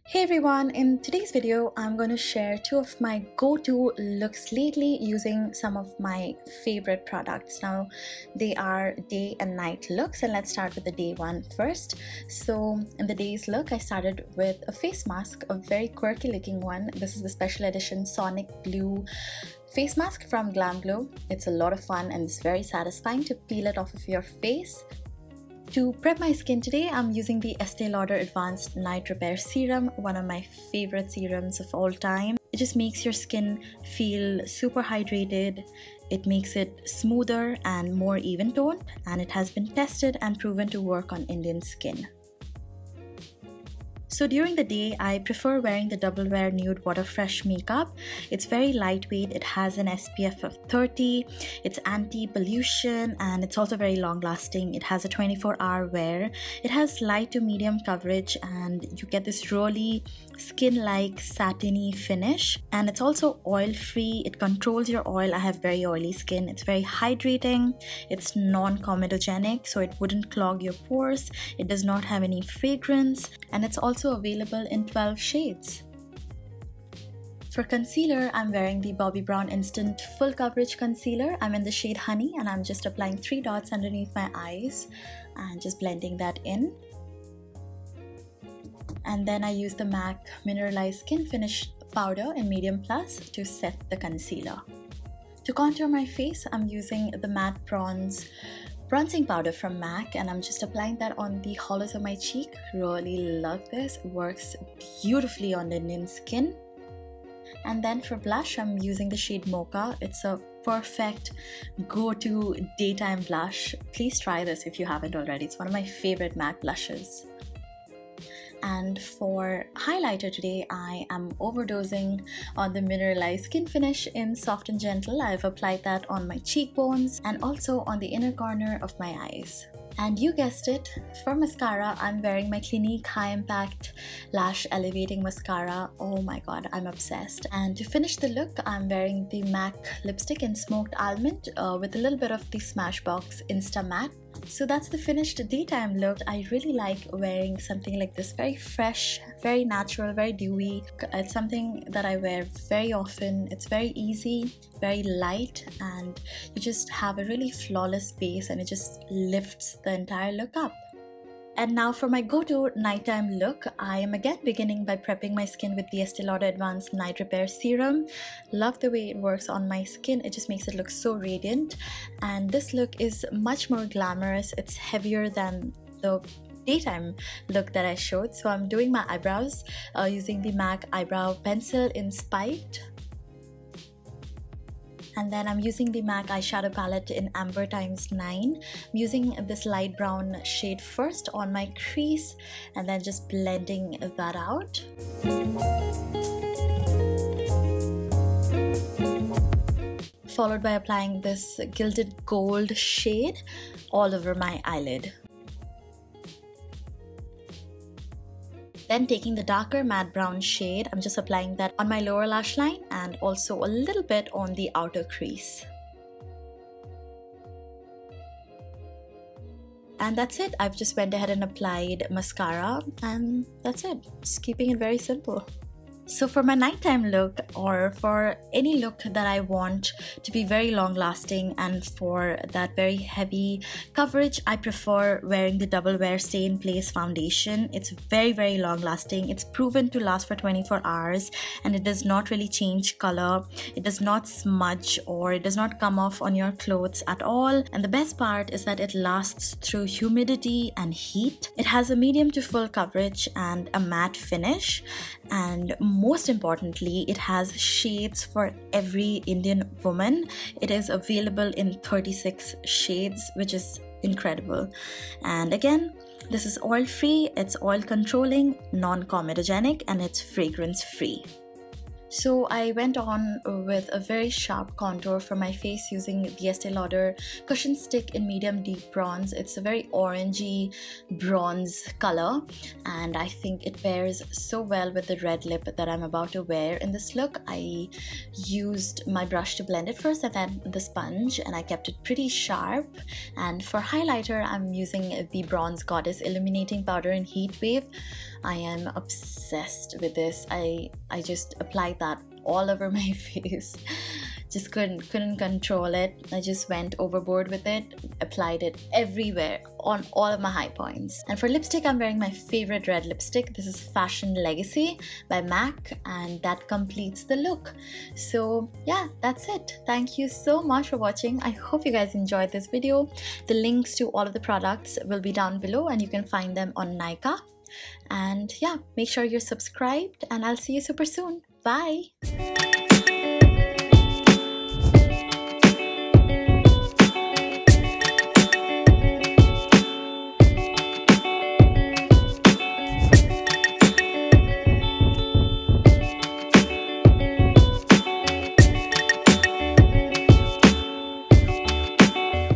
Hey everyone, in today's video I'm going to share two of my go-to looks lately using some of my favorite products. Now they are day and night looks, and let's start with the day one first. So in the day's look I started with a face mask, a very quirky looking one. This is the special edition Sonic Blue face mask from Glam Glow. It's a lot of fun and it's very satisfying to peel it off of your face. To prep my skin today, I'm using the Estee Lauder Advanced Night Repair Serum, one of my favorite serums of all time. It just makes your skin feel super hydrated, it makes it smoother and more even toned, and it has been tested and proven to work on Indian skin. So during the day, I prefer wearing the Double Wear Nude Water Fresh makeup. It's very lightweight, it has an SPF of 30, it's anti-pollution, and it's also very long lasting. It has a 24-hour wear. It has light to medium coverage and you get this rolly, skin-like satiny finish. And it's also oil-free, it controls your oil. I have very oily skin. It's very hydrating, it's non-comedogenic, so it wouldn't clog your pores. It does not have any fragrance, and it's also available in 12 shades. For concealer, I'm wearing the Bobbi Brown Instant Full Coverage Concealer. I'm in the shade Honey and I'm just applying 3 dots underneath my eyes and just blending that in. And then I use the MAC Mineralized Skin Finish Powder in Medium Plus to set the concealer. To contour my face, I'm using the Matte Bronzing powder from MAC, and I'm just applying that on the hollows of my cheek. Really love this, it works beautifully on Indian skin. And then for blush, I'm using the shade Mocha. It's a perfect go-to daytime blush. Please try this if you haven't already. It's one of my favorite MAC blushes. And for highlighter today, I am overdosing on the Mineralized Skin Finish in Soft and Gentle. I've applied that on my cheekbones and also on the inner corner of my eyes. And you guessed it, for mascara, I'm wearing my Clinique High Impact Lash Elevating Mascara. Oh my god, I'm obsessed. And to finish the look, I'm wearing the MAC lipstick in Smoked Almond with a little bit of the Smashbox Insta Matte. So that's the finished daytime look. I really like wearing something like this, very fresh, very natural, very dewy. It's something that I wear very often. It's very easy, very light, and you just have a really flawless base and it just lifts the entire look up. And now for my go-to nighttime look, I am again beginning by prepping my skin with the Estee Lauder Advanced Night Repair Serum. Love the way it works on my skin, it just makes it look so radiant. And this look is much more glamorous, it's heavier than the daytime look that I showed. So I'm doing my eyebrows using the MAC Eyebrow Pencil in Spiked. And then I'm using the MAC eyeshadow palette in Amber x 9. I'm using this light brown shade first on my crease and then just blending that out. Followed by applying this Gilded Gold shade all over my eyelid. Then taking the darker matte brown shade, I'm just applying that on my lower lash line and also a little bit on the outer crease. And that's it. I've just went ahead and applied mascara and that's it. Just keeping it very simple. So for my nighttime look, or for any look that I want to be very long lasting and for that very heavy coverage, I prefer wearing the Double Wear Stay in Place foundation. It's very long lasting. It's proven to last for 24 hours and it does not really change color. It does not smudge or it does not come off on your clothes at all. And the best part is that it lasts through humidity and heat. It has a medium to full coverage and a matte finish, and most importantly, it has shades for every Indian woman. It is available in 36 shades, which is incredible. And again, this is oil free, it's oil controlling, non-comedogenic, and it's fragrance free. So I went on with a very sharp contour for my face using the Estee Lauder Cushion Stick in Medium Deep Bronze. It's a very orangey bronze color and I think it pairs so well with the red lip that I'm about to wear in this look. I used my brush to blend it first and then the sponge, and I kept it pretty sharp. And for highlighter, I'm using the Bronze Goddess Illuminating Powder in Heat Wave. I am obsessed with this. I just applied that all over my face. Just couldn't control it. I just went overboard with it, applied it everywhere on all of my high points. And for lipstick, I'm wearing my favorite red lipstick. This is Fashion Legacy by MAC, and that completes the look. So yeah, that's it. Thank you so much for watching. I hope you guys enjoyed this video. The links to all of the products will be down below, and you can find them on Nykaa. And yeah, make sure you're subscribed, and I'll see you super soon. Bye.